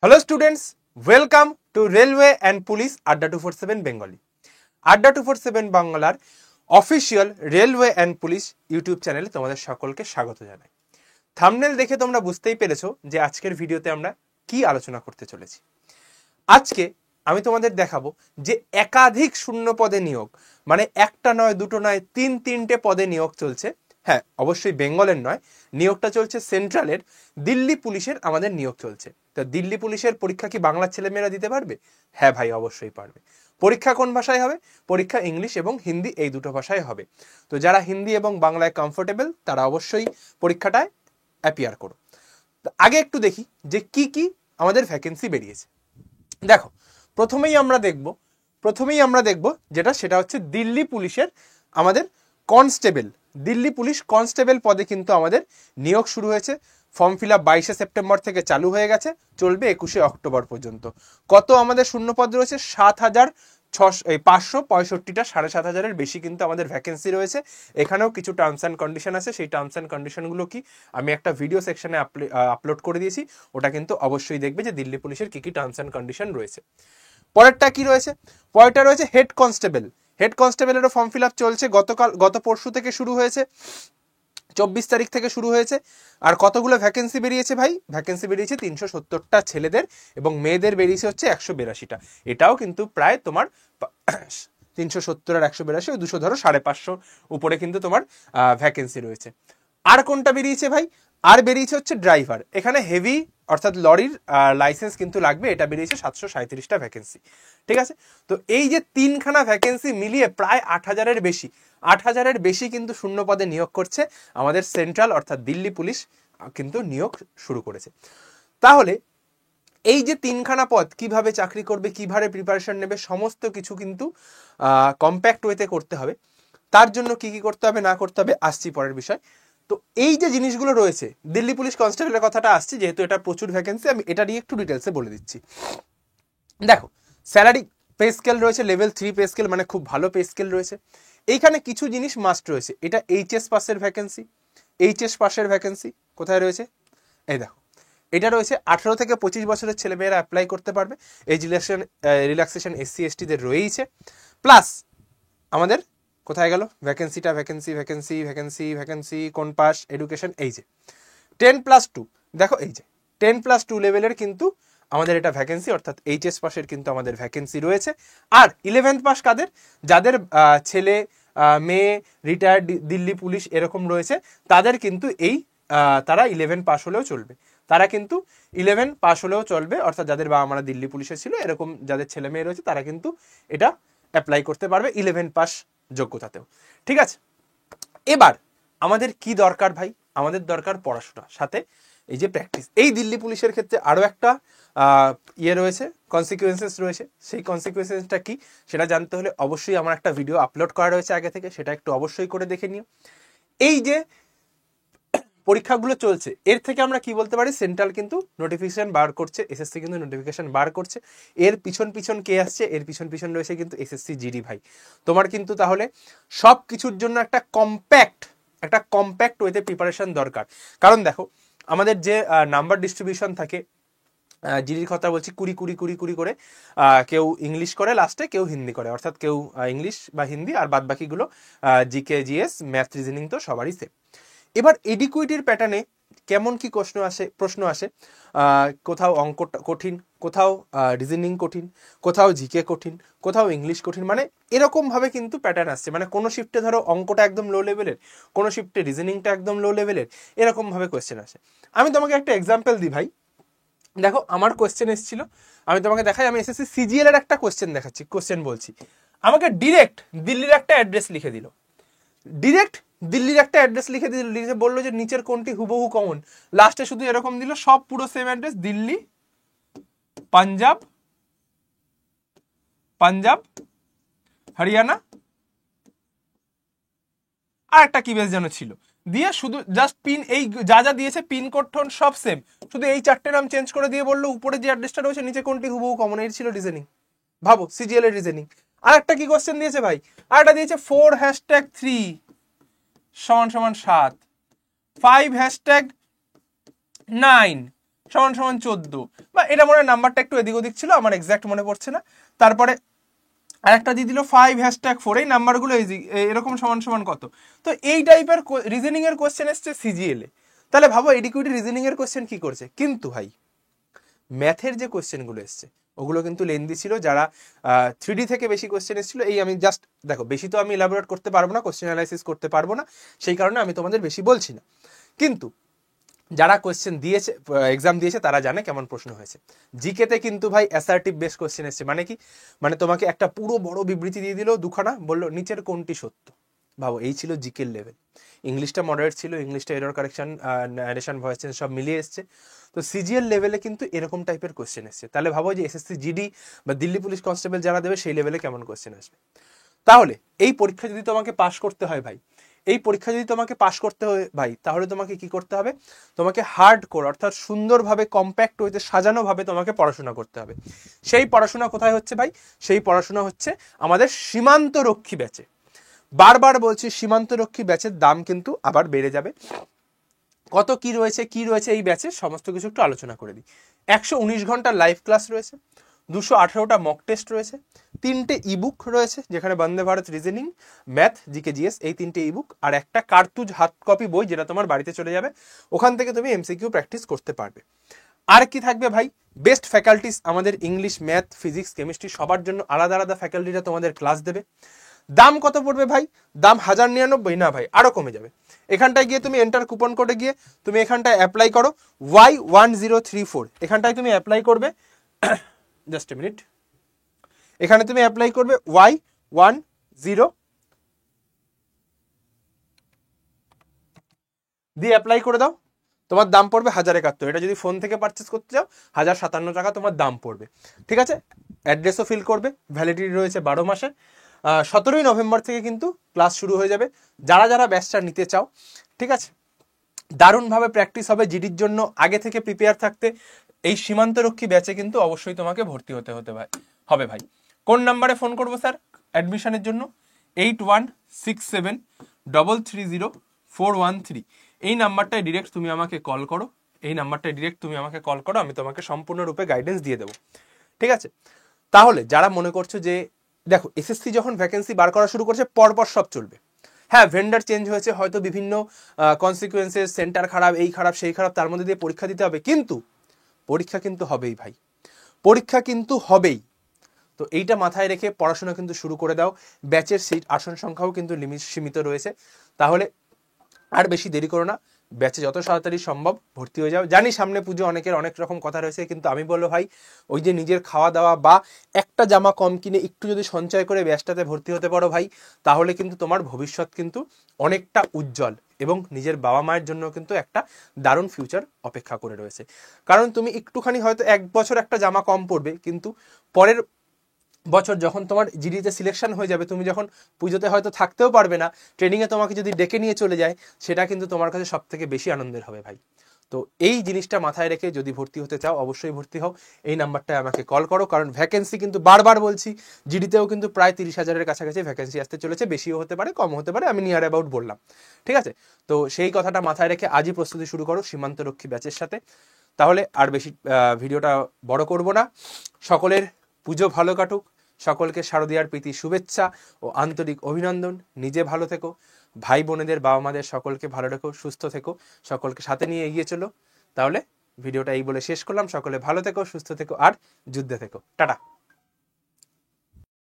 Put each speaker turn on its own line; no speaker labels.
Hello students, welcome to railway and police আড্ডা 247 Bengali. আড্ডা 247 বাংলার official railway and police YouTube চ্যানেলে তোমাদের সকলকে স্বাগত জানাই। থাম্বনেল দেখে তোমরা বুঝতেই পেরেছো যে আজকের ভিডিওতে আমরা কি আলোচনা করতে চলেছি। আজকে আমি তোমাদের দেখাবো যে একাধিক শূন্য পদে নিয়োগ, মানে একটা নয়, দুটো নয়, তিনটে পদে নিয়োগ চলছে। হ্যাঁ, অবশ্যই বেঙ্গলের নয়, নিয়োগটা চলছে সেন্ট্রালের, দিল্লি পুলিশের আমাদের নিয়োগ চলছে। তো দিল্লি পুলিশের পরীক্ষা কি বাংলার ছেলেমেয়েরা দিতে পারবে? হ্যাঁ ভাই, অবশ্যই পারবে। পরীক্ষা কোন ভাষায় হবে? পরীক্ষা ইংলিশ এবং হিন্দি, এই দুটো ভাষায় হবে। তো যারা হিন্দি এবং বাংলায় কমফোর্টেবল তারা অবশ্যই পরীক্ষাটায় অ্যাপিয়ার করো। তো আগে একটু দেখি যে কি কি আমাদের ভ্যাকেন্সি বেরিয়েছে। দেখো, প্রথমেই আমরা দেখব সেটা হচ্ছে দিল্লি পুলিশের আমাদের কনস্টেবল, দিল্লি পুলিশ কনস্টেবল পদে কিন্তু আমাদের নিয়োগ শুরু হয়েছে। ফর্ম ফিল আপ 22শে সেপ্টেম্বর থেকে চালু হয়ে গেছে, চলবে 21শে অক্টোবর পর্যন্ত। কত আমাদের শূন্য পদ রয়েছে? 7,565টা, 7,500-এর বেশি কিন্তু আমাদের ভ্যাকেন্সি রয়েছে। এখানেও কিছু টার্মস অ্যান্ড কন্ডিশন আছে, সেই টার্মস অ্যান্ড কন্ডিশনগুলো কি আমি একটা ভিডিও সেকশনে আপলোড করে দিয়েছি, ওটা কিন্তু অবশ্যই দেখবে যে দিল্লি পুলিশের কি কি টার্মস অ্যান্ড কন্ডিশন রয়েছে। পরেরটা কি রয়েছে? পরেরটা রয়েছে হেড কনস্টেবল। হেড কনস্টেবলেরও ফর্ম ফিল আপ চলছে, গত পরশু থেকে শুরু হয়েছে, 24 তারিখ থেকে শুরু হয়েছে। আর কতগুলো ভ্যাকেন্সি বেরিয়েছে ভাই? ভ্যাকেন্সি বেরিয়েছে 370টা ছেলেদের, এবং মেয়েদের বেরিয়েছে হচ্ছে 182টা। এটাও কিন্তু প্রায় তোমার 370 আর 182, 200 ধরো 550 উপরে কিন্তু তোমার ভ্যাকেন্সি রয়েছে। আর কোনটা বেরিয়েছে ভাই? আর বেরিয়েছে হচ্ছে ড্রাইভার। এখানে হেভি অর্থাৎ লরির লাইসেন্স কিন্তু লাগবে, এটা বেরিয়েছে 737টা ভ্যাকেন্সি। ঠিক আছে, তো এই যে তিনখানা ভ্যাকেন্সি মিলিয়ে প্রায় 8,000-এর বেশি, 8,000-এর বেশি কিন্তু শূন্য পদে নিয়োগ করছে আমাদের সেন্ট্রাল অর্থাৎ দিল্লি পুলিশ কিন্তু নিয়োগ শুরু করেছে। তাহলে এই যে তিনখানা পদ কিভাবে চাকরি করবে, কিভাবে প্রিপারেশন নেবে, সমস্ত কিছু কিন্তু কম্প্যাক্ট ওয়েতে করতে হবে। তার জন্য কি কি করতে হবে না করতে হবে আসছি পরের বিষয়। তো এই যে জিনিসগুলো রয়েছে, দিল্লি পুলিশ কনস্টেবলের কথাটা আসছে, যেহেতু এটা প্রচুর ভ্যাকেন্সি, আমি এটা নিয়ে একটু ডিটেলসে বলে দিচ্ছি। দেখো, স্যালারি পে স্কেল রয়েছে লেভেল 3 পে স্কেল, মানে খুব ভালো পে স্কেল রয়েছে। এইখানে কিছু জিনিস মাস্ট রয়েছে। এটা এইচএস পাসের ভ্যাকেন্সি। এইচএস পাসের ভ্যাকেন্সি কোথায় রয়েছে? এই দেখো, এটা রয়েছে 18 থেকে 25 বছরের ছেলেমেয়েরা অ্যাপ্লাই করতে পারবে। এই রিল্যাক্সেশন এসসি এসটিদের রয়েছে। প্লাস আমাদের কোথায় গেল ভ্যাকেন্সিটা? ভ্যাকেন্সি কোন পাস? এডুকেশন। এই যে 10+2, দেখো এই যে 10+2 লেভেলের কিন্তু আমাদের এটা ভ্যাকেন্সি, অর্থাৎ এইচএস পাসের কিন্তু আমাদের ভ্যাকেন্সি রয়েছে। আর 11th পাস কাদের? যাদের ছেলে মেয়ে রিটায়ার্ড দিল্লি পুলিশ এরকম রয়েছে, তাদের কিন্তু তারা 11 পাস হলেও চলবে, তারা কিন্তু 11 পাস হলেও চলবে। অর্থাৎ যাদের বাবা মারা দিল্লি পুলিশে ছিল, এরকম যাদের ছেলে মেয়ে রয়েছে, তারা কিন্তু এটা অ্যাপ্লাই করতে পারবে 11 পাস যোগ্যতাতেও। ঠিক আছে, এবার আমাদের কি দরকার ভাই? আমাদের দরকার পড়াশোনা, সাথে এই যে প্র্যাকটিস। এই দিল্লি পুলিশের ক্ষেত্রে আরও একটা রয়েছে, কনসিকুয়েন্সেস রয়েছে। সেই কনসিকুয়েন্সেসটা কি সেটা জানতে হলে অবশ্যই আমার একটা ভিডিও আপলোড করা রয়েছে আগে থেকে, সেটা একটু অবশ্যই করে দেখে নিও। এই যে পরীক্ষাগুলো চলছে, এর থেকে আমরা কি বলতে পারি? সেন্ট্রাল কিন্তু নোটিফিকেশন বার করছে, এসএসসি কিন্তু নোটিফিকেশন বার করছে। এর পিছন কে আসছে? এর পিছন রয়েছে কিন্তু এসএসসি জিডি ভাই। তোমার কিন্তু তাহলে সব কিছুর জন্য একটা কম্প্যাক্ট ওয়েতে প্রিপারেশন দরকার। কারণ দেখো, আমাদের যে নাম্বার ডিস্ট্রিবিউশন থাকে, জিডির কথা বলছি, 20 করে কেউ ইংলিশ করে লাস্টে, কেউ হিন্দি করে, অর্থাৎ কেউ ইংলিশ বা হিন্দি, আর বাদ বাকিগুলো জিকে জিএস ম্যাথ রিজনিং তো সবারই সেম। এবার এডিকুইটির প্যাটার্নে কেমন কি প্রশ্ন আসে? কোথাও অঙ্ক কঠিন, কোথাও রিজনিং কঠিন, কোথাও জিকে কঠিন, কোথাও ইংলিশ কঠিন, মানে এরকমভাবে কিন্তু প্যাটার্ন আসছে। মানে কোনো শিফটে ধরো অঙ্কটা একদম লো লেভেলের, কোনো শিফটে রিজনিংটা একদম লো লেভেলের, এরকমভাবে কোয়েশ্চেন আসে। আমি তোমাকে একটা এক্সাম্পল দিই ভাই। দেখো, আমার কোয়েশ্চেন এসেছিল, আমি তোমাকে দেখাই। আমি এসএসসি সিজিএল এর একটা কোয়েশ্চেন বলছি। আমাকে ডিরেক্ট দিল্লির একটা অ্যাড্রেস লিখে দিল, বললো যে নিচের কোনটি হুবহু কমন। লাস্টে শুধু এরকম দিল, সব পুরো সেম অ্যাড্রেস, দিল্লি, পাঞ্জাব, হরিয়ানা, আর একটা কি বেশ যেন ছিল, দিয়ে শুধু জাস্ট পিন, এই যা দিয়েছে পিনকোড টোন সব সেম, শুধু এই 4টে নাম চেঞ্জ করে দিয়ে বললো উপরে যে অ্যাড্রেসটা রয়েছে নিচে কোনটি হুবহু কমন। এই ছিল রিজনিং। ভাবো, সিজিএল এর রিজনিং। আর একটা কি কোশ্চেন দিয়েছে ভাই? আর একটা দিয়েছে 4#3 = 7, 5#9 সমান সমান 14, বা এটা মনে হয় নাম্বারটা একটু এদিক ওদিক ছিল, আমার এক্সাক্ট মনে পড়ছে না। তারপরে আরেকটা দিয়ে দিল 5 #4, এই নাম্বারগুলো এরকম সমান সমান কত। তো এই টাইপের রিজনিং এর কোশ্চেন এসছে সিজিএল এ। তাহলে ভাবো এডিকুইটি রিজনিং এর কোশ্চেন কি করছে। কিন্তু ভাই ম্যাথের যে কোশ্চেনগুলো এসছে ওগুলো কিন্তু লেন্দি ছিল। যারা 3D থেকে বেশি কোশ্চেন এসেছিল, এই আমি জাস্ট দেখো, বেশি তো আমি ইলাবোরেট করতে পারবো না, কোশ্চেন অ্যানালাইসিস করতে পারবো না, সেই কারণে আমি তোমাদের বেশি বলছি না। কিন্তু যারা কোশ্চেন দিয়েছে, এক্সাম দিয়েছে, তারা জানে কেমন প্রশ্ন হয়েছে। জিকেতে কিন্তু ভাই অ্যাসার্টিভ বেস কোশ্চেন এসছে। মানে কি, মানে তোমাকে একটা পুরো বড় বিবৃতি দিয়ে দিল দুখানা, বললো নিচের কোনটি সত্য। ভাবো, এই ছিল জিকের লেভেল। ইংলিশটা মডারেট ছিল, ইংলিশটা error correction, narration, voice change সব মিলিয়ে এসছে। তো সিজিএল লেভেলে কিন্তু এরকম টাইপের কোশ্চেন এসছে। তাহলে ভাবো যে এসএসসি জিডি বা দিল্লি পুলিশ কনস্টেবল যারা দেবে সেই লেভেলে কেমন কোশ্চেন আসবে। তাহলে এই পরীক্ষা যদি তোমাকে পাশ করতে হয় ভাই, এই পরীক্ষা যদি তোমাকে পাশ করতে হয় ভাই, তাহলে তোমাকে কি করতে হবে, তোমাকে হার্ড কোর অর্থাৎ সুন্দরভাবে কম্প্যাক্ট হইতে সাজানোভাবে তোমাকে পড়াশোনা করতে হবে। সেই পড়াশোনা কোথায় হচ্ছে ভাই, সেই পড়াশোনা হচ্ছে আমাদের সীমান্তরক্ষী ব্যাচে। বারবার বলছি, সীমান্তরক্ষী ব্যাচের দাম কিন্তু আবার বেড়ে যাবে। কত কি রয়েছে এই ব্যাচে সমস্ত কিছু একটু আলোচনা করে দিই। 119 ঘন্টার লাইভ ক্লাস রয়েছে, 218টা মক টেস্ট রয়েছে, 3টে ইবুক রয়েছে যেখানে Vande Bharat reasoning, math, GK, GS, এই 3টে ইবুক, আর একটা কার্তুজ হাত কপি বই যেটা তোমার বাড়িতে চলে যাবে। ওখান থেকে তুমি এমসিকিউ প্র্যাকটিস করতে পারবে। আর কি থাকবে ভাই, বেস্ট ফ্যাকাল্টিস আমাদের ইংলিশ, ম্যাথ, ফিজিক্স, কেমিস্ট্রি সবার জন্য আলাদা আলাদা ফ্যাকাল্টিরা তোমাদের ক্লাস দেবে। দাম কত পড়বে ভাই, দাম 1099 না ভাই, আরো কমে যাবে। এখানটায় গিয়ে তুমি এন্টার কুপন কোডে গিয়ে তুমি এখানটায় অ্যাপ্লাই করো Y1034, এখানটায় তুমি অ্যাপ্লাই করবে, জাস্ট এ মিনিট, এখানে তুমি অ্যাপ্লাই করবে Y10 দিয়ে অ্যাপ্লাই করে দাও। তোমার দাম পড়বে 1071। এটা যদি ফোন থেকে পারচেস করতে চাও 1057 টাকা তোমার দাম পড়বে। ঠিক আছে, অ্যাড্রেসও ফিল করবে, ভ্যালিডিটি রয়েছে 12 মাসে। 17ই নভেম্বর থেকে কিন্তু ক্লাস শুরু হয়ে যাবে। যারা যারা ব্যাচটা নিতে চাও, ঠিক আছে, দারুণভাবে প্র্যাকটিস হবে জিডির জন্য। আগে থেকে প্রিপেয়ার থাকতে এই সীমান্তরক্ষী ব্যাচে কিন্তু অবশ্যই তোমাকে ভর্তি হতে হবে ভাই। কোন নাম্বারে ফোন করবো স্যার অ্যাডমিশনের জন্য? 8167330413, এই নাম্বারটায় ডিরেক্ট তুমি আমাকে কল করো। আমি তোমাকে সম্পূর্ণরূপে গাইডেন্স দিয়ে দেবো। ঠিক আছে, তাহলে যারা মনে করছো যে দেখো এসএসসি যখন ভ্যাকেন্সি বার করা শুরু করছে পরপর সব চলবে। হ্যাঁ, ভেন্ডার চেঞ্জ হয়েছে, হয়তো বিভিন্ন কনসিকুয়েন্সেস, সেন্টার খারাপ, এই খারাপ সেই খারাপ, তার মধ্যে দিয়ে পরীক্ষা দিতে হবে, কিন্তু পরীক্ষা কিন্তু হবেই ভাই, পরীক্ষা কিন্তু হবেই। তো এইটা মাথায় রেখে পড়াশোনা কিন্তু শুরু করে দাও। ব্যাচের সিট আসন সংখ্যাও কিন্তু সীমিত রয়েছে। তাহলে আর বেশি দেরি করো না, ব্যাচে যত তাড়াতাড়ি সম্ভব ভর্তি হয়ে যাও। জানি সামনে পুজো, অনেকের অনেক রকম কথা রয়েছে, কিন্তু আমি বলবো ভাই, ওই যে নিজের খাওয়া দাওয়া বা একটা জামা কম কিনে একটু যদি সঞ্চয় করে ব্যাচটাতে ভর্তি হতে পারো ভাই, তাহলে কিন্তু তোমার ভবিষ্যৎ কিন্তু অনেকটা উজ্জ্বল, এবং নিজের বাবা মায়ের জন্য কিন্তু একটা দারুণ ফিউচার অপেক্ষা করে রয়েছে। কারণ তুমি একটুখানি হয়তো 1 বছর একটা জামা কম পড়বে, কিন্তু পরের বছর যখন তোমার জিডিতে সিলেকশন হয়ে যাবে, তুমি যখন পুজোতে হয়তো থাকতেও পারবে না, ট্রেনিংয়ে তোমাকে যদি ডেকে নিয়ে চলে যায়, সেটা কিন্তু তোমার কাছে সব থেকে বেশি আনন্দের হবে ভাই। তো এই জিনিসটা মাথায় রেখে যদি ভর্তি হতে চাও অবশ্যই ভর্তি হও। এই নাম্বারটায় আমাকে কল করো, কারণ ভ্যাকেন্সি কিন্তু বারবার বলছি, জিডিতেও কিন্তু প্রায় 30,000-এর কাছাকাছি ভ্যাকেন্সি আসতে চলেছে, বেশিও হতে পারে কম হতে পারে, আমি নিয়ার অ্যাবাউট বললাম। ঠিক আছে, তো সেই কথাটা মাথায় রেখে আজই প্রস্তুতি শুরু করো সীমান্তরক্ষী ব্যাচের সাথে। তাহলে আর বেশি ভিডিওটা বড় করব না। সকলের পুজো ভালো কাটুক, সকলকে শারদীয়ার প্রীতি শুভেচ্ছা ও আন্তরিক অভিনন্দন। নিজে ভালো থেকো, ভাই বোনেদের, বাবা মাদের সকলকে ভালো রেখো, সুস্থ থেকো, সকলকে সাথে নিয়ে এগিয়ে চলো। তাহলে ভিডিওটা এই বলে শেষ করলাম। সকলে ভালো থেকো, সুস্থ থেকো, আর যুদ্ধে থেকো। টাটা।